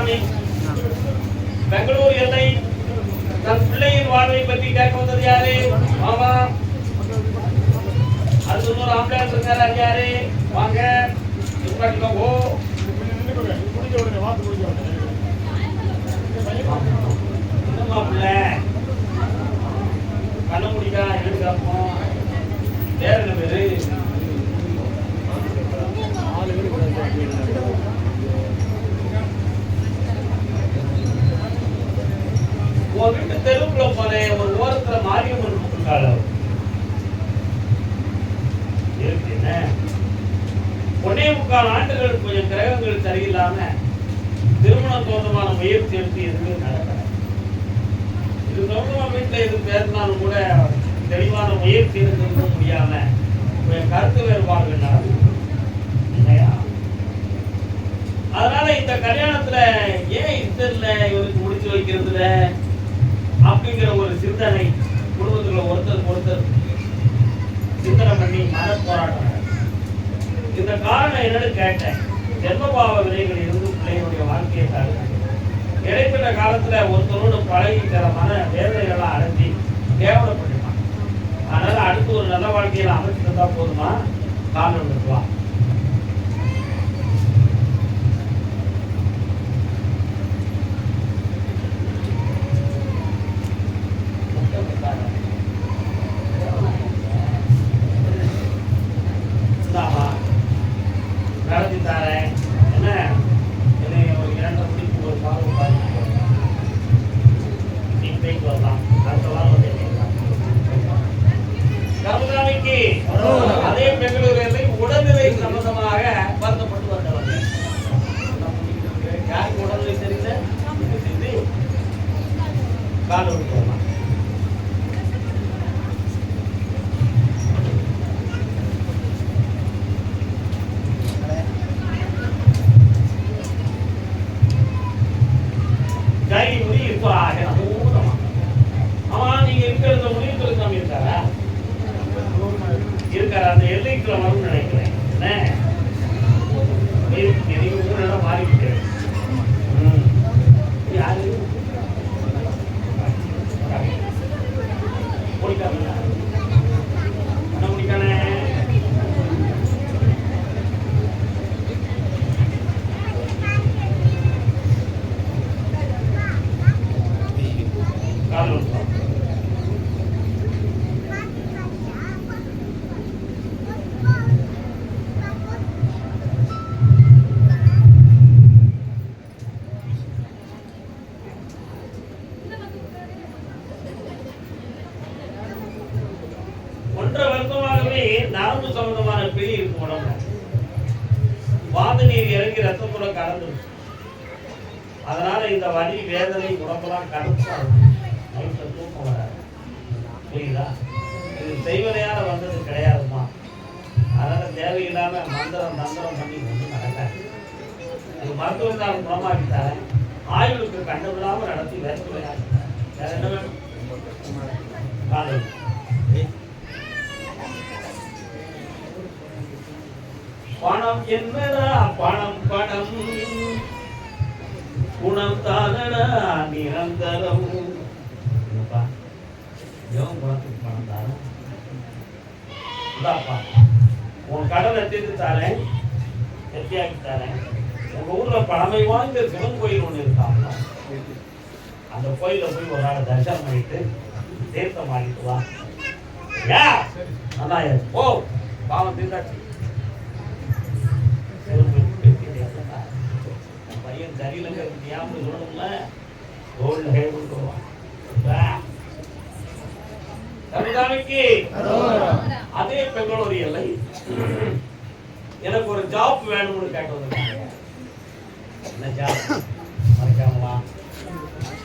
கந்தசாமி பெங்களூர் எல்லை தன் பிள்ளையின் வாழ்வை பற்றி கேட்க வந்தது யாரு? மாமா. அது இன்னொரு ஆம்பளையார் இருக்காரு. அது யாரு? வாங்க ஓ என்னமா பிள்ளை கண்ண முடிக்கா எனக்கு காப்போம் வேற என்ன பேரு? உன் வீட்டு தெருவுக்குள்ள போனேன். ஒரு ஓரத்துல மாரியம்மன் இருக்காள். என்ன 1.25 ஆண்டுகள் கொஞ்சம் கிரகங்கள் சரியில்லாம திருமணம் தோன்றமான முயற்சி எடுத்து எதுவுமே நடக்கல. இது தோன்றமா வீட்டுல எது பேசினாலும் கூட தெளிவான முயற்சி எடுக்க முடியாம கருத்து வேறுபாடுகள் நடக்கும் இல்லையா? அதனால இந்த கல்யாணத்துல ஏன் இஷ்டத்துல இவருக்கு முடிச்சு வைக்கிறதுல அப்படிங்கிற ஒரு சிந்தனை குடும்பத்துல ஒருத்தர் சிந்தனை பண்ணி மன போராட்டம். இந்த காரணம் என்னன்னு கேட்டேன். ஜென்மபாவ வினைகள் இருந்து பிள்ளைகளுடைய வாழ்க்கையை தடுக்கும். இடைப்பட்ட காலத்துல ஒருத்தரோடு பழகிக்கிற மன வேதனைகள்லாம் அடைஞ்சி கேவலப்பட்டுட்டான். அதனால அடுத்து ஒரு நல்ல வாழ்க்கையில அமைச்சு தந்தா போதுமா? காரணம் இருக்கலாம். நடத்தி தாரேன். என்ன என்னை ஒரு 2 மணிக்கு ஒரு பாலம் நீ போயிட்டு வரலாம். அடுத்த வாரம் வந்து கருணாநிதிக்கு அதே பெங்களூரில் உடல்நிலை சம்பந்தமாக வருத்தப்பட்டு வந்தவங்க. யாருக்கு உடல்நிலை சரியில்லை கால விட்டு வரலாம். இருக்காரு அந்த எல்லைக்குள்ள வரும்னு நினைக்கிறேன். மாறிக்கிட்டு யாரு முடிக்கானே நரம்பு சம்பந்தமான பிழி இருக்கும் உடம்புல. வாத நீர் இறங்கி ரத்தத்தோட கலந்து. அதனால இந்த வலி வேதனை உடம்பெல்லாம் கடுப்பாகும். நைட்ல தூக்கம் வராது. புரியுதா? இது செய்வதையால வந்தது கிடையாதுமா. அதனால தேவையில்லாம மந்திரம் தந்திரம் பண்ணி ஒன்றும் நடக்காது. இது மருத்துவத்தால் குணமாக்கித்தாரேன். ஆய்வுக்கு கண்டுவிடாம நடத்தி வேற விளையாடு. வேற என்ன வேணும்? காலை பணம் என்னடா பணம் பணம் குணம் தானடா நிரந்தரம். குணத்துக்கு பணம் தானே உன் கடனை தீர்த்து தாரேன், வெற்றியாக்கி தாரேன். உங்க ஊர்ல பழமை வாய்ந்த சிவன் கோயில் ஒண்ணு இருக்காங்க. அந்த கோயில போய் ஒரு நாள் தரிசனம் பண்ணிட்டு தீர்த்தம் ஆகிட்டு வா. நல்லா ஓ பாவம் தீர்த்தாச்சு. பையன் சரியில்லை சொல்லணும்ல. அதே பெங்களூர் எல்லை எனக்கு ஒரு ஜாப் வேணும்னு கேட்டு வந்திருக்காங்க. என்ன ஜாப் மறைக்காமலா?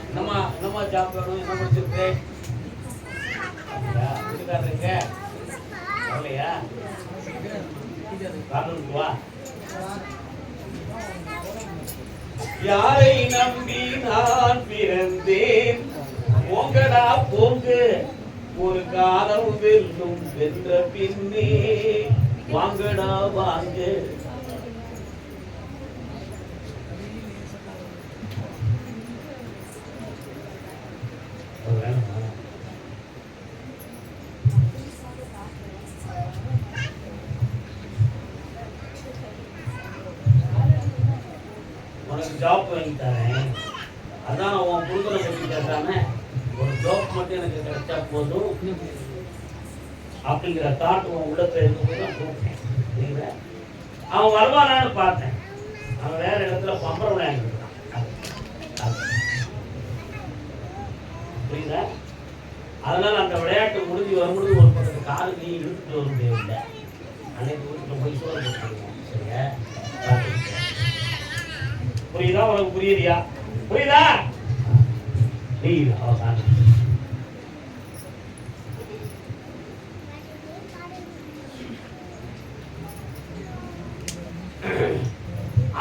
என்னமா ஜாப் வேணும்? என்ன முடிச்சிருக்கு? வீட்டுக்காரங்க வரலையா? வா. யாரை நம்பி நான் பிறந்தேன்? போங்கடா போங்க, ஒரு காலம் வெல்லும் வென்ற பின்னே வாங்கடா வாங்க. ஜாப் வாங்கி தரேன், அதான் உன் புருஷனை பற்றி கேட்டானே, ஒரு ஜாப் மட்டும் எனக்கு கிடைச்சா போதும் அப்படிங்கிற தாட் உன் உள்ளத்துல இருக்கும்போது நான் கூப்பிட்டேன். அவன் வருவானான்னு பார்த்தேன். அவன் வேற இடத்துல பம்பரம் விளையாண்டுருக்கான். புரியுதா? அதனால அந்த விளையாட்டு முடிஞ்சு வரும்பொழுது ஒரு பக்கத்து காரு நீ இழுத்துட்டு வர முடியவில்லை. அன்னைக்கு வீட்டுல போய் சோறு போட்டுருவோம். சரியா? புரியுதா? உனக்கு புரியுதியா? புரியுதா? நீ அவன்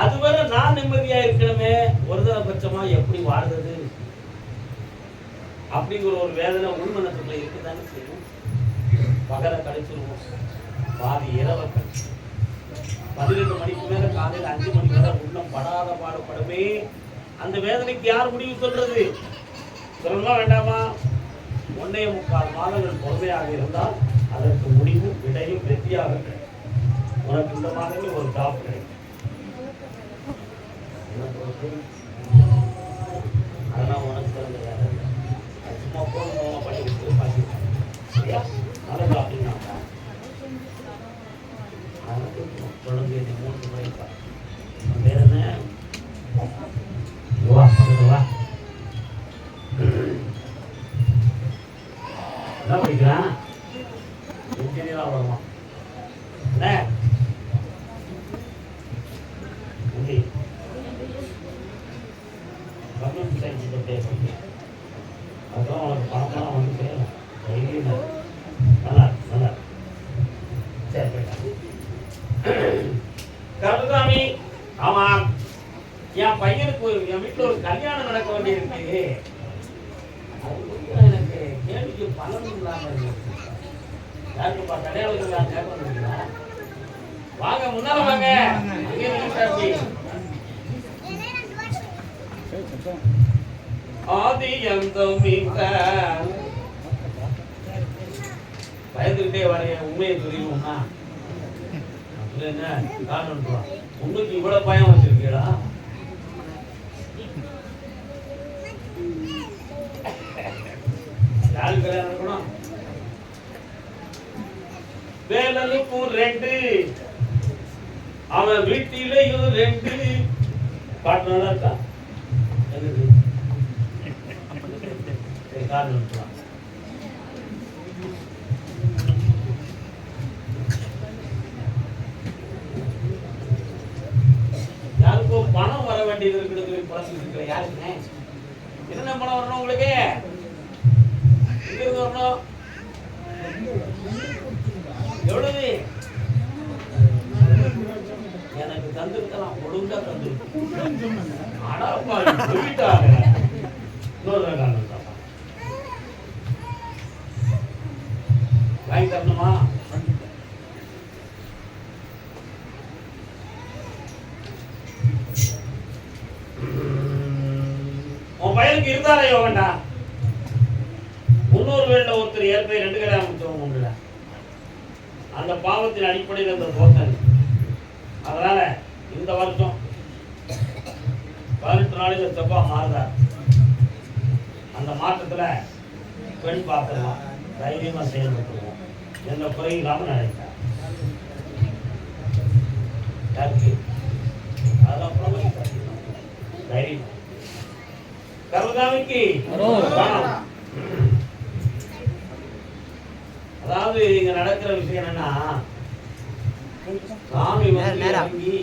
அதுவரை நான் நிம்மதியா இருக்கணுமே, ஒருதலை பட்சமா எப்படி வாழ்றது அப்படிங்கிற ஒரு வேதனை உள்மனத்துக்குள்ள இருக்குதானே செய்யும். பகலை கழிச்சிருவோம், பாதி இரவை கழிச்சு 12 மணிக்கு மேல காலையில் 5 மணி வரை உள்ளம் படாத பாடுபடவே. அந்த வேதனைக்கு யார் முடிவு சொல்றது? சொல்லலாம் வேண்டாமா? 1.25 மாதங்கள் பொறுமையாக இருந்தால் அதற்கு முடிவும் விடையும் வெற்றியாக கிடைக்கும். உனக்கு இந்த மாதமே ஒரு ஜாப் கிடைக்கும். அதெல்லாம் உனக்கு பிறந்த வேலை இல்லை. சும்மா போகணும் பண்ணி கொடுத்து பார்த்துருக்கேன். சரியா? நல்லது அப்படின்னாக்கா குழந்தை 3 வயசா வேற என்ன வா என்ன படிக்கிறான்? இன்ஜினியரா வருவான். என்ன கம்ப்யூட்டர் சயின்ஸ் பற்றி அப்புறம் அவனுக்கு பணமெல்லாம் வந்து செய்யலாம். தைரியம் நல்லா நல்லா. சரி கருதாமி. ஆமாம், என் பையனுக்கு என் வீட்டில் ஒரு கல்யாணம் நடக்க வேண்டியிருக்கு. எனக்கு கேள்விக்கு பலன் இல்லாமல் இருக்கு. யாருக்குப்பா கல்யாணத்துக்கு நான் கேட்க வந்துருக்கீங்களா? வாங்க முன்னால வாங்க. ஆதி அந்தம் பயந்துகிட்டே வரைய உண்மையை தெரியுமா? என்ன காரணம் உங்களுக்கு இவ்வளவு பயம் வச்சிருக்கீங்களா? யாரு கல்யாணம் இருக்கணும்? வேலனுக்கு 2, அவன் வீட்டிலேயும் 2. பாட்டு நல்லா இருக்கா? காரணம் யாருக்கும் பணம் வர வேண்டியது இருக்கிறது. பணம் இருக்கிற யாருக்குங்க என்ன பணம் வரணும்? உங்களுக்கு எங்கிருந்து வரணும்? எவ்வளவு எனக்கு தந்திருக்கலாம், ஒழுங்கா தந்திருக்கேன். அடப்பா போயிட்டாங்க. வாங்கி தரணுமா? உன் பையனுக்கு இருந்தாரா யோகண்டா? 300 பேர்ல ஒருத்தர் ஏற்கனவே 2 கல்யாணம் முடிச்சவங்க உண்டுல. அந்த பாவத்தின் அடிப்படையில் அந்த தோத்தன். அதனால இந்த வருஷம் 18 நாளைக்கு செவ்வாய் மாறுதார். அந்த மாற்றத்துல பெண் பார்க்கலாம், தைரியமா செயல்பட்டுருவோம். எந்த குறையும் இல்லாமல் நினைக்கிறேன். அதெல்லாம் தைரியம் கருதாமிக்கு. அதாவது இங்க நடக்கிற விஷயம் என்னன்னா, சாமி வந்து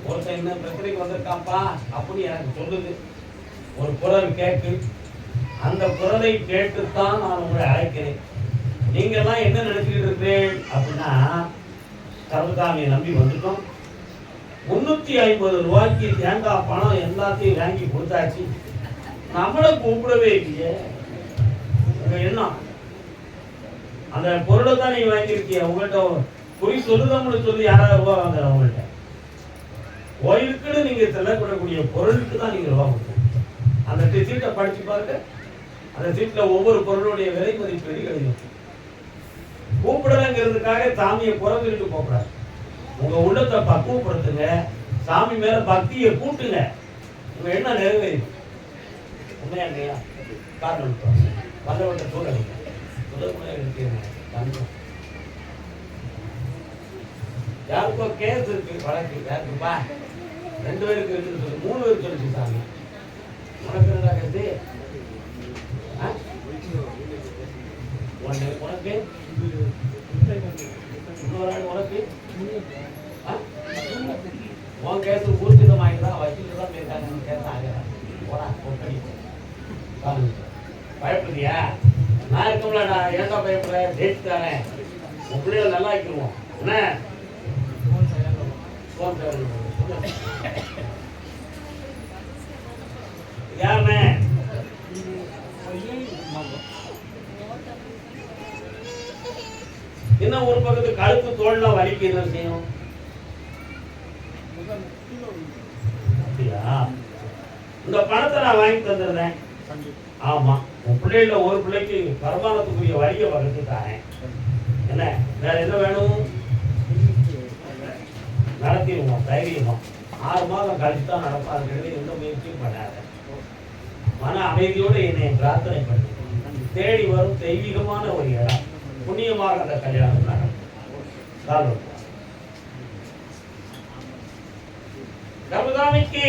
ஒருத்தன் என்ன பிரச்சனைக்கு வந்திருக்காப்பா அப்படின்னு எனக்கு சொல்லுது. ஒரு குரல் கேட்டு அந்த குரலை கேட்டுத்தான் நான் உங்களை அழைக்கிறேன். நீங்க எல்லாம் என்ன நினைச்சுக்கிட்டு இருக்கேன் அப்படின்னா, கருதாமியை நம்பி வந்துட்டோம். 350 ரூபாய்க்கு தேங்காய் பணம் எல்லாத்தையும் வாங்கி கொடுத்தாச்சு. நம்மளை கூப்பிடவே இல்லையே. என்ன அந்த பொருளை தான் நீங்க வாங்கியிருக்கீங்க. உங்கள்கிட்ட குறி சொல்லுதம்னு சொல்லி யாராவது ரூபா வாங்குற அவங்கள்ட்ட கோயிலுக்குன்னு நீங்க செல்லக்கூடக்கூடிய பொருளுக்கு தான் நீங்க ரூபா கொடுக்கணும். அந்த சீட்டை படிச்சு பாருங்க. அந்த சீட்ல ஒவ்வொரு பொருளுடைய விலை மதிப்பு கிடைக்கும். கூப்பிடலங்கிறதுக்காக சாமியை குறைஞ்சிட்டு போகக்கூடாது. உங்க உள்ளத்தை பக்குவப்படுத்துங்க. சாமி மேல பக்தியை கூட்டுங்க, உங்க என்ன நிறைவேறும். உண்மையா இல்லையா? காரணம் வல்லவட்ட சூழலிங்க முதல் எடுத்தீங்க. யாருக்கோ கேஸ் இருக்கு, வழக்கு யாருக்குப்பா 2 பேருக்கு இருக்குன்னு சொல்லி 3 பேருக்கு சொல்லிச்சு சாமி. உனக்கு என்னடா கேஸ்? உனக்கு இன்னொரு ஆள் உனக்கு உன் கேஸ் ஊர்ஜிதம் ஆகிதான் வச்சுட்டு தான் போயிருக்காங்க. கேஸ் ஆகிறாங்க போடா கொட்டடி பயப்படுறியா? நான் இருக்கோம்லடா, ஏன்டா பயப்படுற? டேட் தானே, உன் பிள்ளைகளை நல்லா ஆக்கிடுவோம். என்ன யாருமே என்ன ஒரு பக்கத்து கழுத்து தோல்ல வலிக்கு என்ன செய்யும்? அப்படியா? இந்த பணத்தை நான் வாங்கி தந்துடுறேன். ஆமா, உன் பிள்ளைல ஒரு பிள்ளைக்கு வருமானத்துக்குரிய வழியை வகுத்து தாரேன். என்ன வேற என்ன வேணும்? நடத்திடுவோம் தைரியமா. 6 மாதம் கழிச்சு தான் நடப்பார்கள். எந்த முயற்சியும் பண்ணாத. மன அமைதியோடு என்னை பிரார்த்தனை பண்ணி தேடி வரும் தெய்வீகமான ஒரு இடம். புண்ணியமாக அந்த கல்யாணம் நடக்கும். கருதாமிக்கு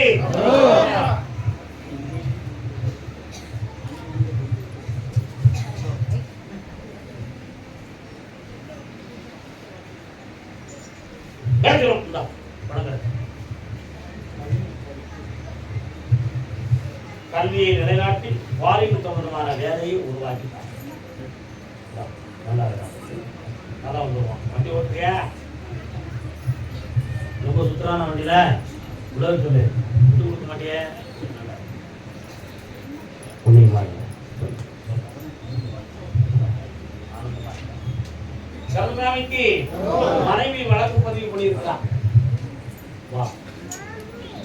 கல்வியை நிலைநாட்டி வாரிசு சம்பந்தமான வேலையை உருவாக்கிட்டார். நல்லா நல்லா வந்துடுவான். வண்டி ஓட்டுறியா? ரொம்ப சுத்தரான வண்டியில உலக சொல்லு விட்டு கொடுக்க மாட்டியே. கருணாமிக்கு மனைவி வழக்கு பதிவு பண்ணியிருக்கலாம்.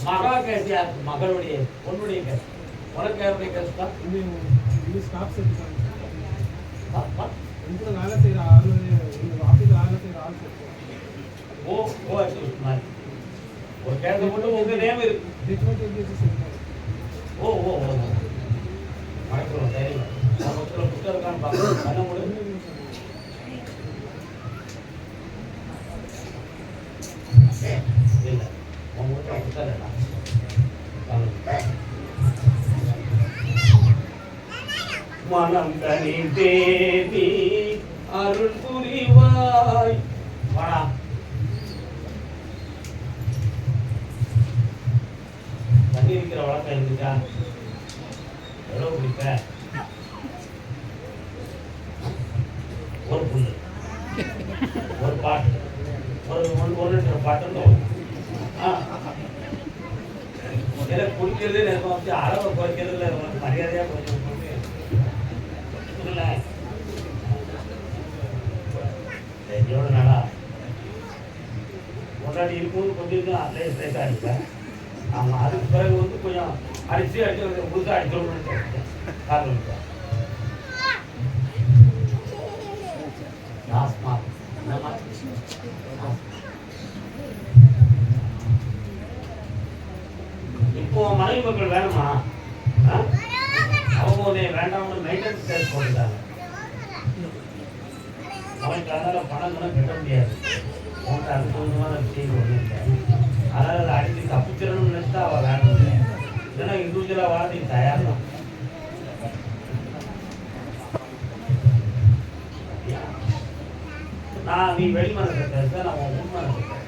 மகா கேஸ் யார்? மகளுடைய பொண்ணுடைய கேஸ். உனக்கு யாருடைய கேஸ் தான்? ஒரு கேஸ் மட்டும் உங்க நேம் இருக்கு. ஓ ஓ ஓ மறக்கிறோம். தைரியம் புத்தகம் இருக்கான்னு பார்க்கணும். பண்ண முடியும். இல்லை உங்கள்கிட்ட புத்தகம் மனம் தனி தேவி அருள் புரிவாய். வாடா தண்ணி இருக்கிற வழக்கம் இருந்துச்சா? எவ்வளவு குடிப்ப? ஒரு புல்லு, ஒரு பாட்டு, ஒரு லிட்டர் பாட்டு. எனக்கு குடிக்கிறதே நேரம் வச்சு அளவை குறைக்கிறதுல மரியாதையா குறைச்சு எவ்வளோ நாளா முன்னாடி இருக்கும்போது கொஞ்சம் அதே ஸ்ட்ரைட்டாக இருப்பேன். ஆமாம், அதுக்கு பிறகு வந்து கொஞ்சம் அடிச்சு அடிச்சு புதுசாக அடிச்சோம்னு காரணம். இப்போ மனைவி மக்கள் வேணுமா? அவங்க ஒன்றே வேண்டாம்னு மெயின்டெனன்ஸ் சார்ஜ் போட்டுட்டாங்க. அவனுக்கு அதனால் பணம் கூட கட்ட முடியாது. அவனுக்கு அது சொந்தமான விஷயம் ஒன்றும் இல்லை. அதனால் அதை அடித்து தப்பிச்சிடணும்னு நினைச்சா அவள் வேணும். இல்லைன்னா இண்டிவிஜுவலாக வாழ்றதுக்கு தயார் தான். நான் நீ வெளிமனத்தை பேச, நான் உன் உண்மனத்தை பேச.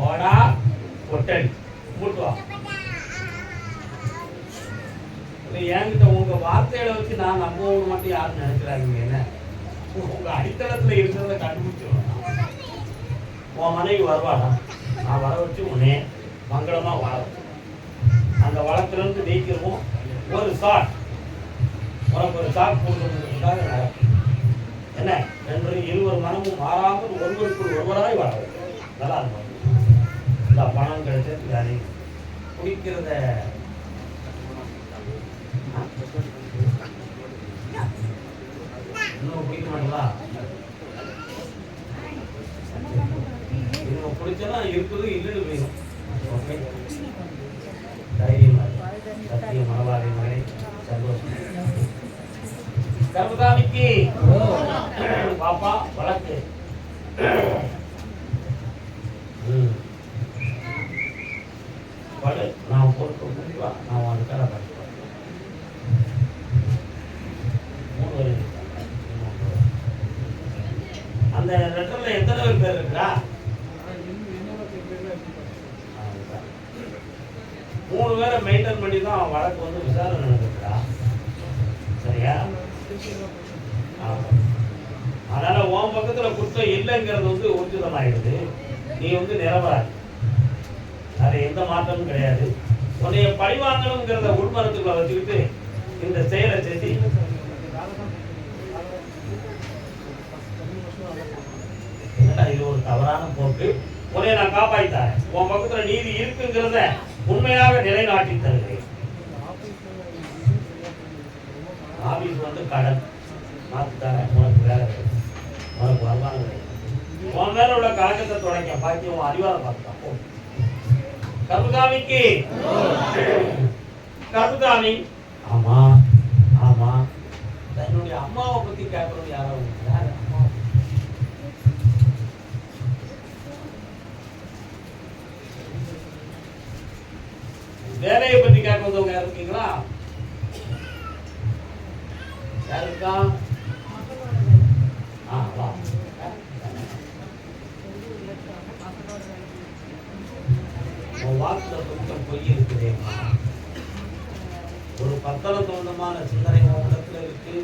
ஓடா கொட்டடி கூட்டுவா. என்கிட்ட உங்க வார்த்தைகளை வச்சு நான் நம்பவும் மட்டும் யாரும் நினைக்கிறாங்க. என்ன உங்க அடித்தளத்துல இருக்கிறத கண்டுபிடிச்சிடணும். உன் மனைவி வருவாடா, நான் வர வச்சு உன்னே மங்களமா வாழ. அந்த வழக்குல இருந்து நீக்கிறோம். ஒரு ஷாட் உனக்கு ஒரு ஷாட் போட்டுக்காக நடக்கும். என்ன என்று இருவர் மனமும் மாறாமல் ஒருவருக்குள் ஒருவராய் வாழ. நல்லா இருக்கும். இந்த பணம் கிடைச்சது குடிக்கிறத இன்னும் பிடிக்க மாட்டீங்களா? இவங்க பிடிச்சனா இருக்குது இல்லைன்னு வேணும். ஓகே, தைரியமா சத்திய மனவாரி மகனை சந்தோஷம். கர்மசாமிக்கு பாப்பா வழக்கு படு, நான் பொறுப்பு முடிவா நான் அதுக்காக படிப்பேன். 3 வரை அந்த லெட்டர்ல எத்தனை பேர் இருக்கா? 3 பேரை மெயின்டைன் பண்ணி தான் வழக்கு வந்து விசாரணை நடக்குதுடா. சரியா? அதனால உன் பக்கத்துல குற்றம் இல்லைங்கிறது வந்து ஊர்ஜிதமாயிடுது. நீ வந்து நிரபராதி, அது எந்த மாற்றமும் கிடையாது. உன்னைய பழிவாங்கணுங்கிறத உள்மனத்துக்குள்ள வச்சுக்கிட்டு இந்த செயலை செஞ்சு இது ஒரு தவறான போக்கு. உன்னைய நான் காப்பாற்றித்தரேன், உன் பக்கத்துல நீதி இருக்குங்கிறத உண்மையாக நிலைநாட்டி தருகிறேன். ஆபீஸ் வந்து கடன் மாத்துத்தாரேன், உனக்கு வேலை கிடையாது, உனக்கு வருமானம் கிடையாது. உன் மேல உள்ள கலக்கத்தை தொடங்க பாக்கி உன் அறிவாத பார்த்துட்டான். கருதாமிக்கு கருதாமி ஆமா ஆமா தன்னுடைய அம்மாவை பத்தி கேட்கறது யாராவது யாரு? அம்மா வேலையை பத்தி கேட்கறவங்க யாரு இருக்கீங்களா? யாருக்கா? வாக்குல கொஞ்சம் பொய் இருக்குது. ஒரு பத்தல தோண்டமான சிந்தனை இடத்துல இருக்கு.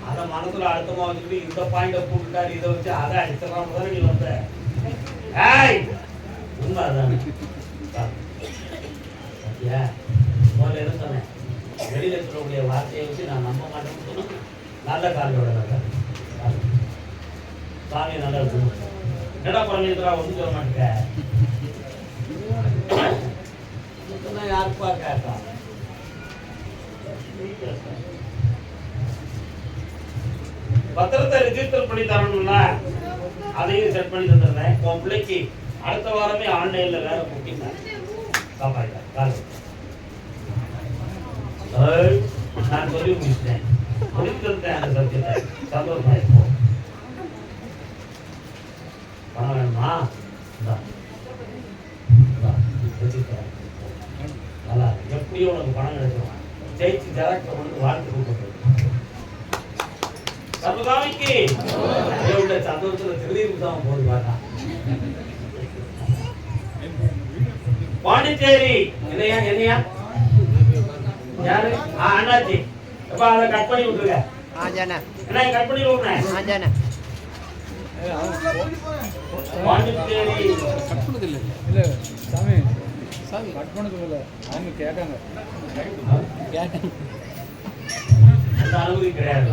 அதை மனசுல அழுத்தமா வச்சுட்டு இந்த பாயிண்ட கூப்பிட்டாரு, இதை வச்சு அதை அடிச்சிடலாம் தானே நீ வந்த. உண்மை அதானே? முதல்ல என்ன சொன்னேன்? வெளியில சொல்லக்கூடிய வார்த்தையை வச்சு நான் நம்ப மாட்டேன்னு சொன்னேன். நல்ல காலையோட சாமி நல்லா இருக்கும். என்னடா பரமேஸ்வரா ஒன்றும் சொல்ல மாட்டேன். யாருப்பா கேட்டா? பத்திரத்தை ரிஜிஸ்டர் பண்ணி தரணும்ல, அதையும் செட் பண்ணி தந்துடுறேன். உன் பிள்ளைக்கு அடுத்த வாரமே ஆன்லைன்ல வேற புக்கிங் நான் சொல்லி முடிச்சிட்டேன், முடிச்சிருந்தேன் அந்த சப்ஜெக்டை. சந்தோஷமா இருக்கும். பணம் வேணுமா? நல்லா எப்படியோ உனக்கு பணம் கிடைச்சிடும். ஜெயிச்சு ஜெராக்ஸ் வந்து வாழ்த்து கூப்பிட்டு சமுதாமிக்கு சந்தோஷத்துல திருநீர் தான் போது பார்த்தா. பாண்டிச்சேரி என்னையா என்னையா யாரு? அண்ணாச்சி எப்ப அதை கட் பண்ணி விட்டுருங்க. என்ன கட் பண்ணி விடுறேன். பாண்டிச்சேரி கட் பண்ணது இல்லை. இல்லை சாமி சாமி கட் பண்ணது இல்லை. அவங்க கேட்காங்க அந்த அனுமதி கிடையாது.